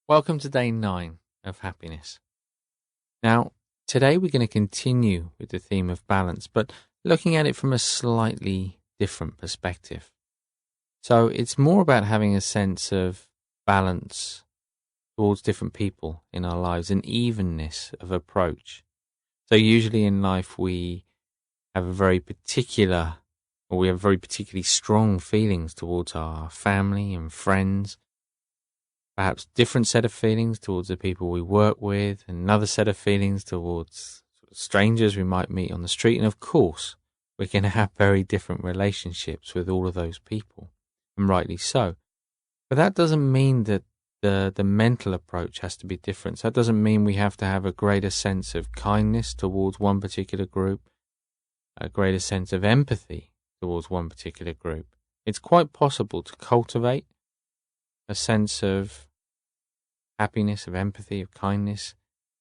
Welcome to day 9 of happiness. Now, today we're going to continue with the theme of balance, but looking at it from a slightly different perspective. So it's more about having a sense of balance towards different people in our lives, an evenness of approach. So usually in life we have very particularly strong feelings towards our family and friends. Perhaps different set of feelings towards the people we work with, another set of feelings towards strangers we might meet on the street, and of course, we're going to have very different relationships with all of those people, and rightly so. But that doesn't mean that the mental approach has to be different. So that doesn't mean we have to have a greater sense of kindness towards one particular group, a greater sense of empathy towards one particular group. It's quite possible to cultivate a sense of happiness, of empathy, of kindness,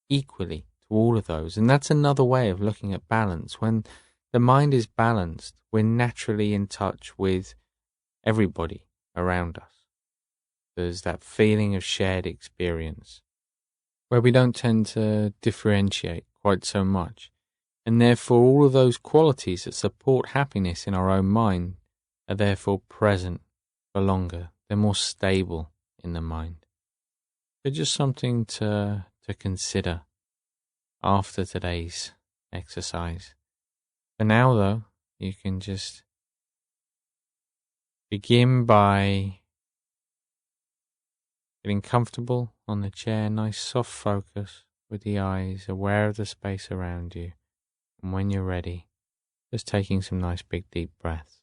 equally to all of those. And that's another way of looking at balance. When the mind is balanced, we're naturally in touch with everybody around us. There's that feeling of shared experience where we don't tend to differentiate quite so much. And therefore, all of those qualities that support happiness in our own mind are therefore present for longer. They're more stable in the mind. So just something to consider after today's exercise. For now, though, you can just begin by getting comfortable on the chair, nice soft focus with the eyes, aware of the space around you. And when you're ready, just taking some nice big deep breaths.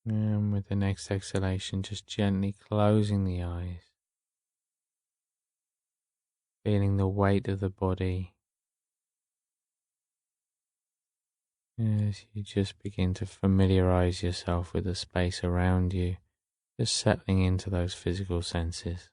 And with the next exhalation, just gently closing the eyes, feeling the weight of the body as you just begin to familiarize yourself with the space around you, just settling into those physical senses.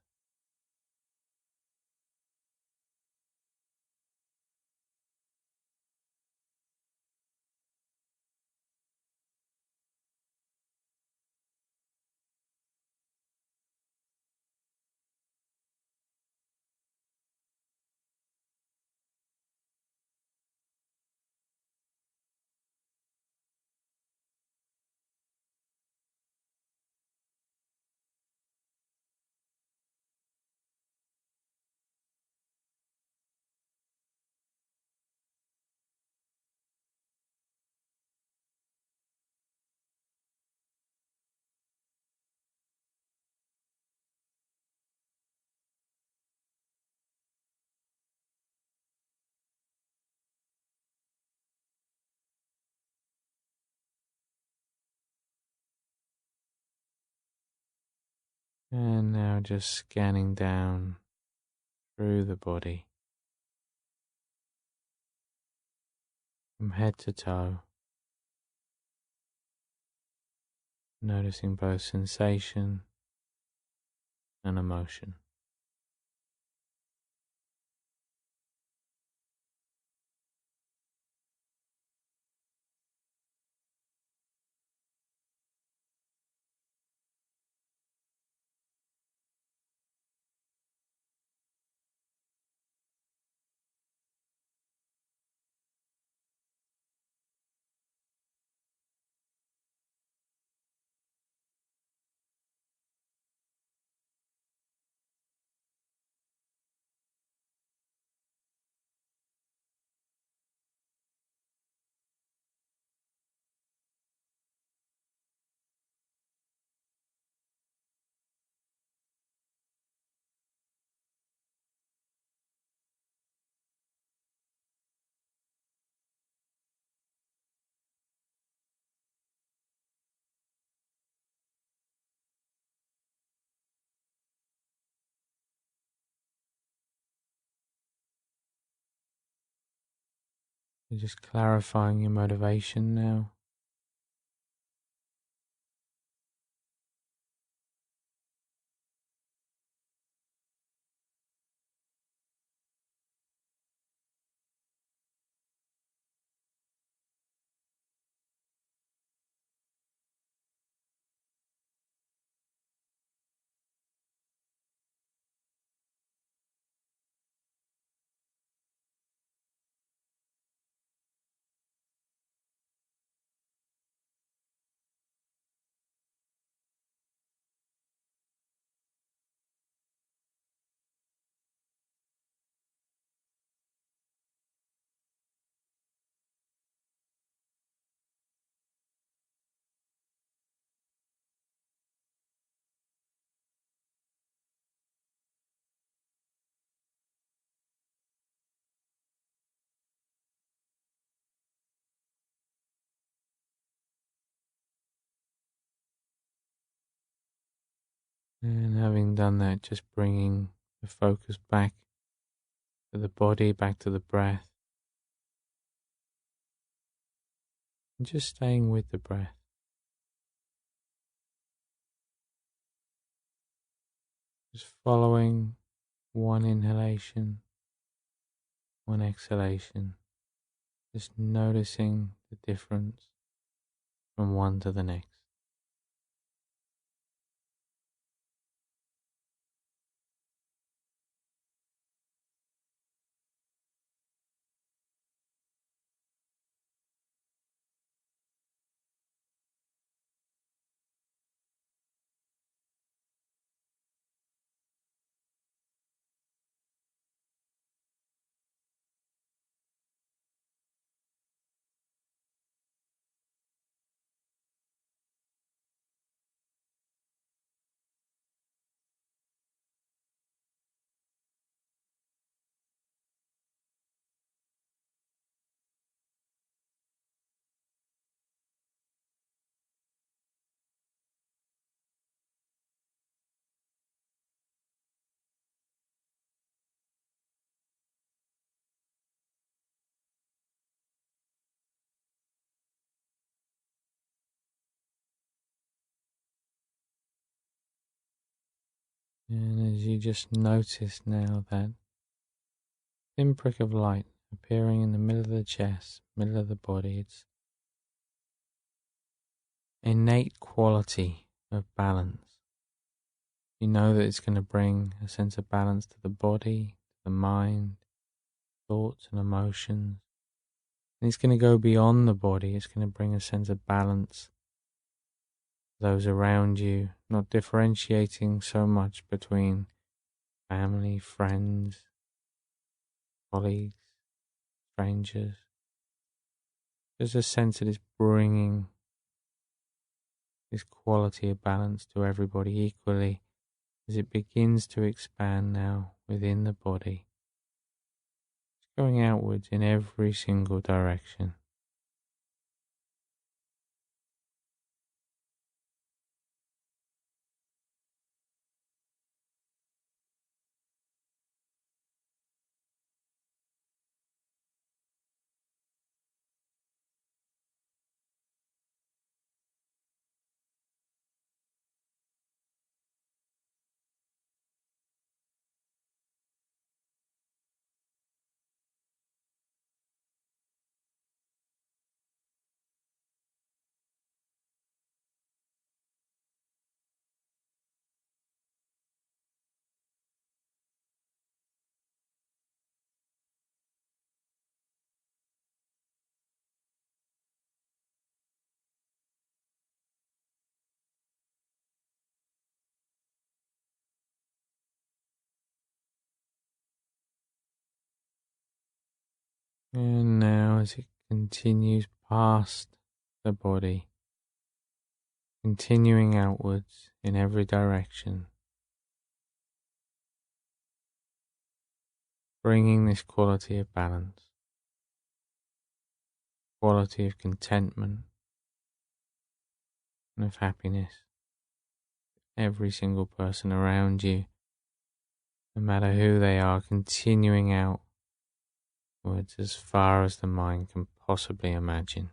And now just scanning down through the body, from head to toe, noticing both sensation and emotion. So just clarifying your motivation now. And having done that, just bringing the focus back to the body, back to the breath, and just staying with the breath. Just following one inhalation, one exhalation, just noticing the difference from one to the next. And as you just notice now that pinprick of light appearing in the middle of the chest, middle of the body, it's innate quality of balance. You know that it's going to bring a sense of balance to the body, to the mind, thoughts and emotions. And it's going to go beyond the body. It's going to bring a sense of balance to those around you, not differentiating so much between family, friends, colleagues, strangers. There's a sense that it's bringing this quality of balance to everybody equally as it begins to expand now within the body. It's going outwards in every single direction. And now as it continues past the body, continuing outwards in every direction, bringing this quality of balance, quality of contentment and of happiness. Every single person around you, no matter who they are, continuing out outwards as far as the mind can possibly imagine.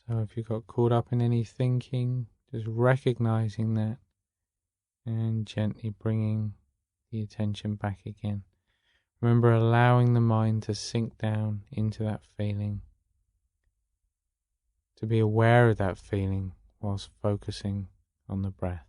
So if you got caught up in any thinking, just recognizing that and gently bringing the attention back again. Remember, allowing the mind to sink down into that feeling, to be aware of that feeling whilst focusing on the breath.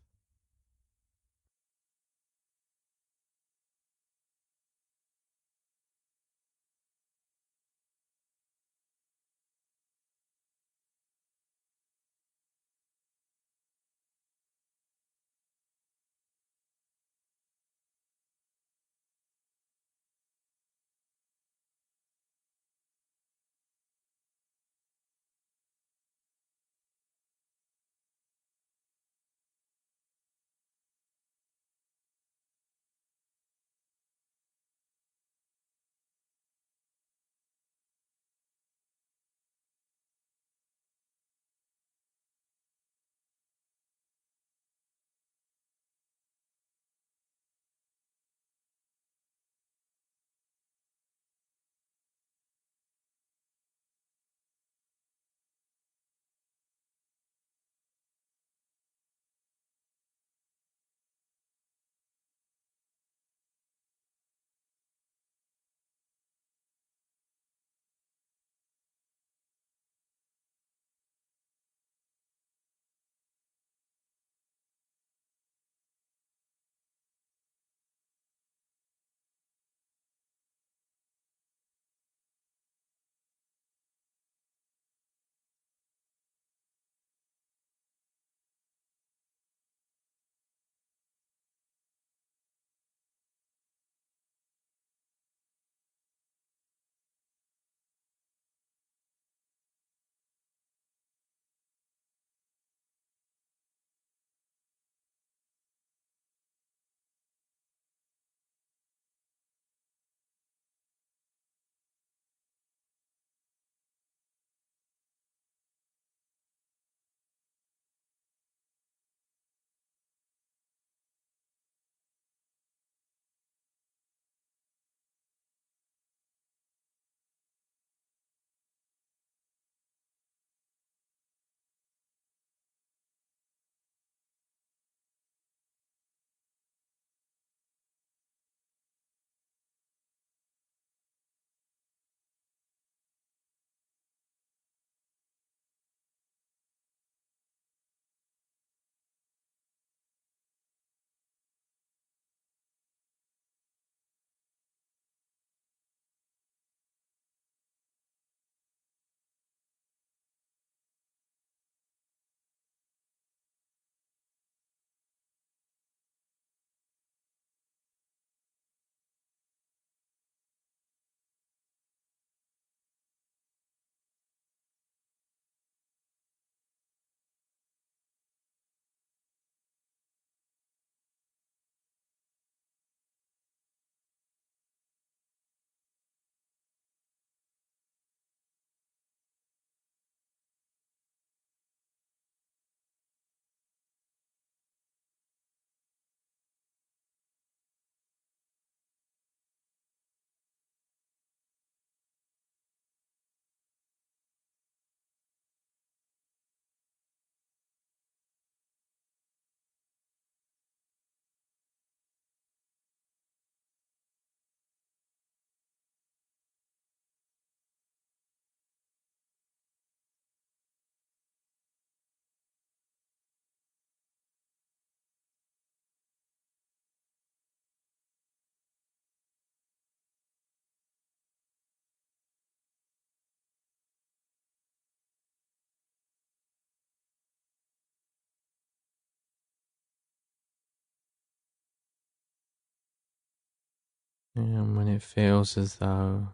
And when it feels as though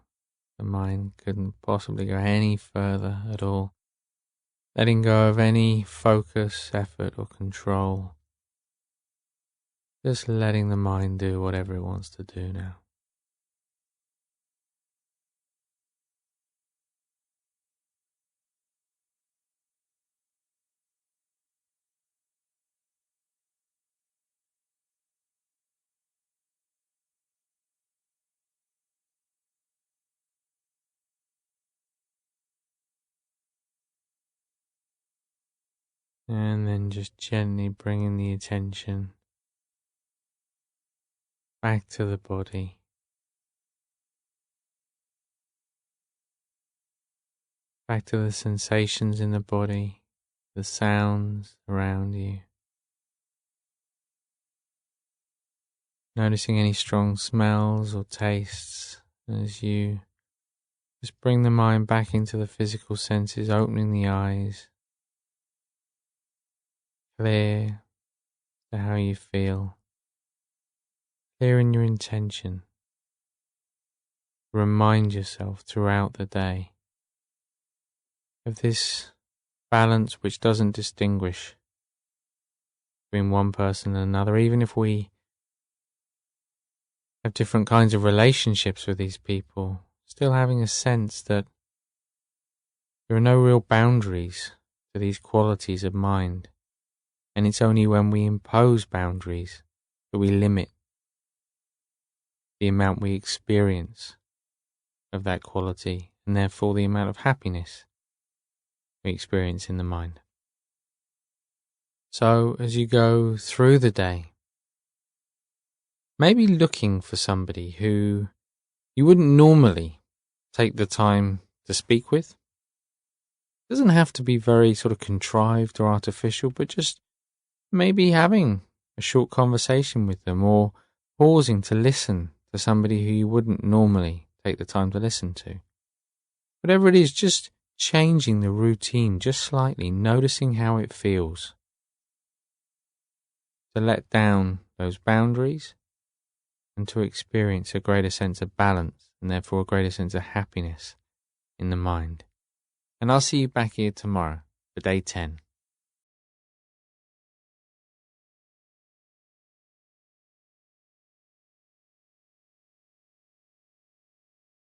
the mind couldn't possibly go any further at all, letting go of any focus, effort, or control. Just letting the mind do whatever it wants to do now. And then just gently bringing the attention back to the body. Back to the sensations in the body, the sounds around you. Noticing any strong smells or tastes as you just bring the mind back into the physical senses, opening the eyes, clear to how you feel, clear in your intention. Remind yourself throughout the day of this balance which doesn't distinguish between one person and another, even if we have different kinds of relationships with these people, still having a sense that there are no real boundaries to these qualities of mind, and it's only when we impose boundaries that we limit the amount we experience of that quality, and therefore the amount of happiness we experience in the mind. So as you go through the day, maybe looking for somebody who you wouldn't normally take the time to speak with. It doesn't have to be very sort of contrived or artificial, but just maybe having a short conversation with them, or pausing to listen to somebody who you wouldn't normally take the time to listen to. Whatever it is, just changing the routine just slightly, noticing how it feels. To let down those boundaries and to experience a greater sense of balance and therefore a greater sense of happiness in the mind. And I'll see you back here tomorrow for day 10.